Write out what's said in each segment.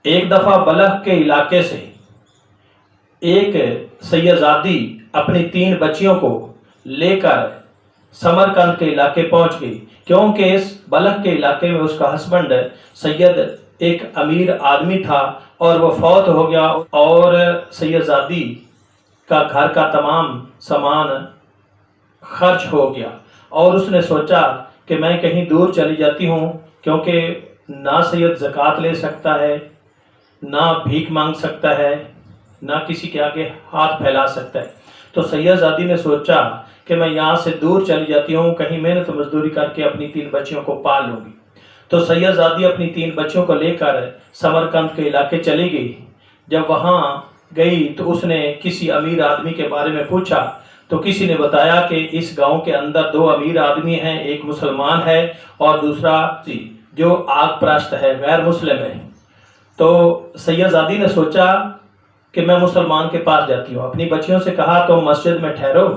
ایک دفعہ بلخ کے علاقے سے ایک سیدزادی اپنی 3 بچیوں کو لے کر سمرقند کے علاقے پہنچ گئی، کیونکہ اس بلخ کے علاقے میں اس کا ہسبینڈ سید ایک امیر آدمی تھا اور وہ فوت ہو گیا، اور سیدزادی کا گھر کا تمام سامان خرچ ہو گیا، اور اس نے سوچا کہ میں کہیں دور چلی جاتی ہوں، کیونکہ نہ سید زکوٰۃ لے سکتا ہے، نہ بھیک مانگ سکتا ہے، نہ کسی کے آگے ہاتھ پھیلا سکتا ہے۔ تو سیدزادی نے سوچا کہ میں یہاں سے دور چلی جاتی ہوں، کہیں محنت مزدوری کر کے اپنی 3 بچیوں کو پال لوں گی۔ تو سیدزادی اپنی 3 بچیوں کو لے کر سمرقند کے علاقے چلی گئی۔ جب وہاں گئی تو اس نے کسی امیر آدمی کے بارے میں پوچھا، تو کسی نے بتایا کہ اس گاؤں کے اندر 2 امیر آدمی ہیں، ایک مسلمان ہے اور دوسرا جو آگ پرست ہے، غیر مسلم ہے۔ تو سیدزادی نے سوچا کہ میں مسلمان کے پاس جاتی ہوں، اپنی بچیوں سے کہا تم مسجد میں ٹھہرو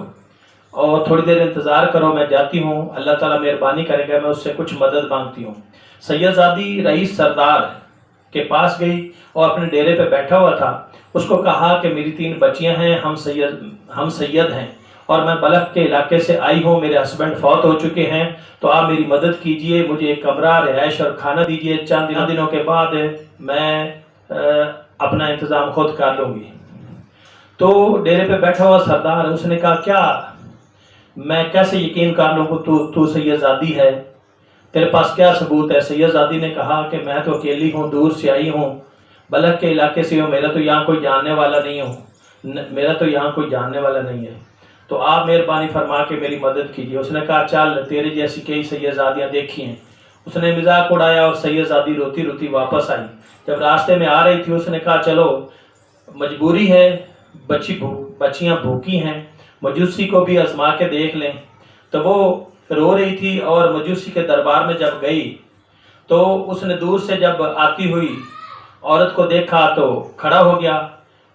اور تھوڑی دیر انتظار کرو، میں جاتی ہوں، اللہ تعالیٰ مہربانی کرے گا، میں اس سے کچھ مدد مانگتی ہوں۔ سیدزادی رئیس سردار کے پاس گئی اور اپنے ڈیرے پہ بیٹھا ہوا تھا، اس کو کہا کہ میری 3 بچیاں ہیں، ہم سید ہیں اور میں بلخ کے علاقے سے آئی ہوں، میرے ہسبینڈ فوت ہو چکے ہیں، تو آپ میری مدد کیجئے، مجھے ایک کمرہ، رہائش اور کھانا دیجئے، چند دنوں کے بعد میں اپنا انتظام خود کر لوں گی۔ تو ڈیرے پہ بیٹھا ہوا سردار، اس نے کہا کیا میں کیسے یقین کر لوں کہ تو سیدزادی ہے، تیرے پاس کیا ثبوت ہے؟ سیدزادی نے کہا کہ میں تو اکیلی ہوں، دور سے آئی ہوں، بلخ کے علاقے سے ہوں، میرا تو یہاں کوئی جاننے والا نہیں ہے، تو آپ مہربانی فرما کے میری مدد کیجیے۔ اس نے کہا چل، تیرے جیسی کئی سیدزادیاں دیکھی ہیں۔ اس نے مذاق اڑایا اور سیدزادی روتی روتی واپس آئی۔ جب راستے میں آ رہی تھی اس نے کہا چلو، مجبوری ہے، بچیاں بھوکی ہیں، مجوسی کو بھی آزما کے دیکھ لیں۔ تو وہ رو رہی تھی اور مجوسی کے دربار میں جب گئی تو اس نے دور سے جب آتی ہوئی عورت کو دیکھا تو کھڑا ہو گیا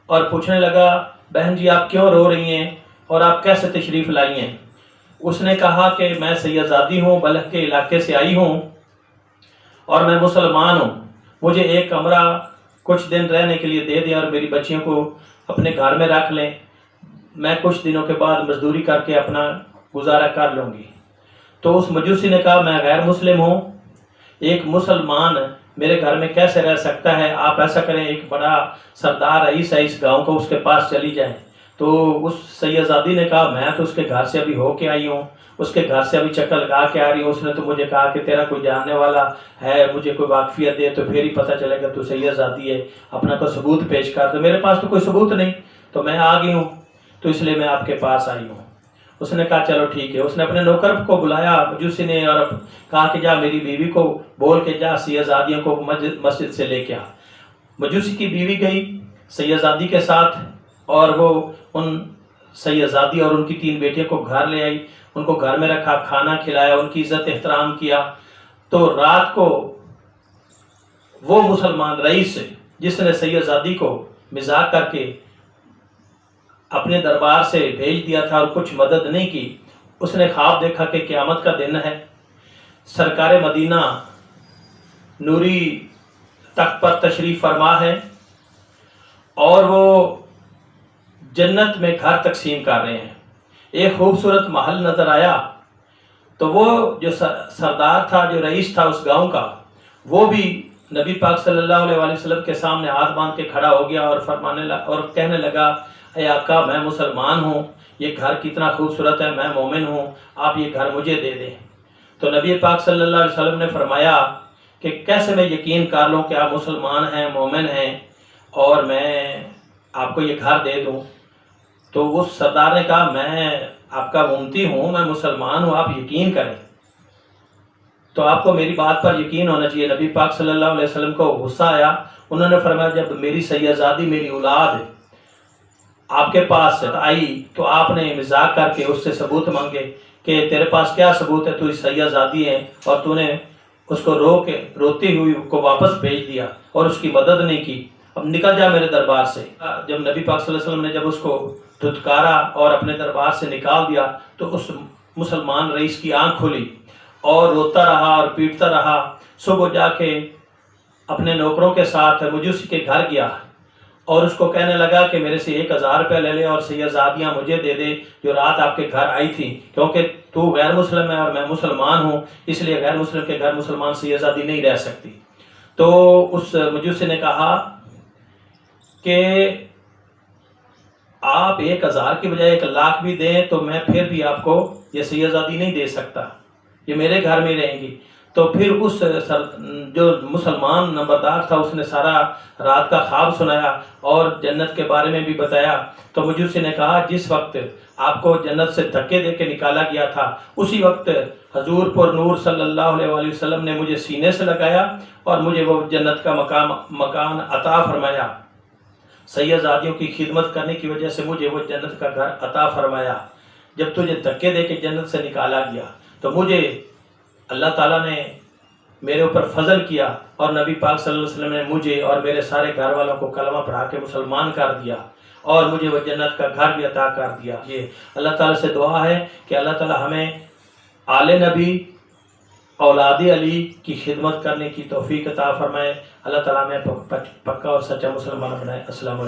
اور پوچھنے لگا بہن جی آپ کیوں رو رہی ہیں اور آپ کیسے تشریف لائی ہیں؟ اس نے کہا کہ میں سیدزادی ہوں، بلخ کے علاقے سے آئی ہوں اور میں مسلمان ہوں، مجھے ایک کمرہ کچھ دن رہنے کے لیے دے دیں اور میری بچیوں کو اپنے گھر میں رکھ لیں، میں کچھ دنوں کے بعد مزدوری کر کے اپنا گزارا کر لوں گی۔ تو اس مجوسی نے کہا میں غیر مسلم ہوں، ایک مسلمان میرے گھر میں کیسے رہ سکتا ہے؟ آپ ایسا کریں، ایک بڑا سردار رئیس ہے اس گاؤں کو، اس کے پاس چلی جائیں۔ تو اس سیدزادی نے کہا میں تو اس کے گھر سے ابھی ہو کے آئی ہوں، اس کے گھر سے ابھی چکر لگا کے آ رہی ہوں، اس نے تو مجھے کہا کہ تیرا کوئی جاننے والا ہے، مجھے کوئی واقفیت دے تو پھر ہی پتہ چلے گا تو سیدزادی ہے، اپنا کوئی ثبوت پیش کر۔ تو میرے پاس تو کوئی ثبوت نہیں، تو میں آ گئی ہوں، تو اس لیے میں آپ کے پاس آئی ہوں۔ اس نے کہا چلو ٹھیک ہے۔ اس نے اپنے نوکر کو بلایا مجوسی نے اور کہا کہ جا میری بیوی کو بول کے جا سیدزادیوں کو مسجد سے لے کے آ۔ مجوسی کی بیوی گئی سیدزادی کے ساتھ اور وہ ان سیدزادی اور ان کی 3 بیٹیوں کو گھر لے آئی، ان کو گھر میں رکھا، کھانا کھلایا، ان کی عزت احترام کیا۔ تو رات کو وہ مسلمان رئیس جس نے سیدزادی کو مزاح کر کے اپنے دربار سے بھیج دیا تھا اور کچھ مدد نہیں کی، اس نے خواب دیکھا کہ قیامت کا دن ہے، سرکار مدینہ نوری تخت پر تشریف فرما ہے اور وہ جنت میں گھر تقسیم کر رہے ہیں۔ ایک خوبصورت محل نظر آیا تو وہ جو سردار تھا، جو رئیس تھا اس گاؤں کا، وہ بھی نبی پاک صلی اللہ علیہ وسلم کے سامنے ہاتھ باندھ کے کھڑا ہو گیا اور کہنے لگا اے آقا میں مسلمان ہوں، یہ گھر کتنا خوبصورت ہے، میں مومن ہوں، آپ یہ گھر مجھے دے دیں۔ تو نبی پاک صلی اللہ علیہ وسلم نے فرمایا کہ کیسے میں یقین کر لوں کہ آپ مسلمان ہیں، مومن ہیں اور میں آپ کو یہ گھر دے دوں؟ تو اس سردار نے کہا میں آپ کا امتی ہوں، میں مسلمان ہوں، آپ یقین کریں۔ تو آپ کو میری بات پر یقین ہونا چاہیے۔ نبی پاک صلی اللہ علیہ وسلم کو غصہ آیا، انہوں نے فرمایا جب میری سیدزادی، میری اولاد آپ کے پاس آئی تو آپ نے مزاح کر کے اس سے ثبوت مانگے کہ تیرے پاس کیا ثبوت ہے، تو سیدزادی ہے اور تو نے اس کو روتی ہوئی کو واپس بھیج دیا اور اس کی مدد نہیں کی، اب نکل جا میرے دربار سے۔ جب نبی پاک صلی اللہ علیہ وسلم نے جب اس کو دھتکارا اور اپنے دربار سے نکال دیا تو اس مسلمان رئیس کی آنکھ کھلی اور روتا رہا اور پیٹتا رہا۔ صبح جا کے اپنے نوکروں کے ساتھ مجوسی کے گھر گیا اور اس کو کہنے لگا کہ میرے سے 1000 روپے لے لے اور سیرزادیاں مجھے دے دے جو رات آپ کے گھر آئی تھی، کیونکہ تو غیر مسلم ہے اور میں مسلمان ہوں، اس لیے غیر مسلم کے گھر مسلمان سیرزادی نہیں رہ سکتی۔ تو اس مجوسی نے کہا کہ آپ 1000 کی بجائے 1,00,000 بھی دیں تو میں پھر بھی آپ کو یہ سیرزادی نہیں دے سکتا، یہ میرے گھر میں رہیں گی۔ تو پھر اس جو مسلمان نمبردار تھا اس نے سارا رات کا خواب سنایا اور جنت کے بارے میں بھی بتایا۔ تو مجوسی نے کہا جس وقت آپ کو جنت سے دھکے دے کے نکالا گیا تھا اسی وقت حضور پر نور صلی اللہ علیہ وآلہ وسلم نے مجھے سینے سے لگایا اور مجھے وہ جنت کا مکان عطا فرمایا، سیرزادیوں کی خدمت کرنے کی وجہ سے مجھے وہ جنت کا گھر عطا فرمایا۔ جب تجھے دھکے دے کے جنت سے نکالا گیا تو مجھے اللہ تعالیٰ نے میرے اوپر فضل کیا اور نبی پاک صلی اللہ علیہ وسلم نے مجھے اور میرے سارے گھر والوں کو کلمہ پڑھا کے مسلمان کر دیا اور مجھے وہ جنت کا گھر بھی عطا کر دیا۔ یہ اللہ تعالیٰ سے دعا ہے کہ اللہ تعالیٰ ہمیں آل نبی اولاد علی کی خدمت کرنے کی توفیق عطا فرمائے، اللہ تعالیٰ ہمیں پکا اور سچا مسلمان بنائے۔ السلام علیکم۔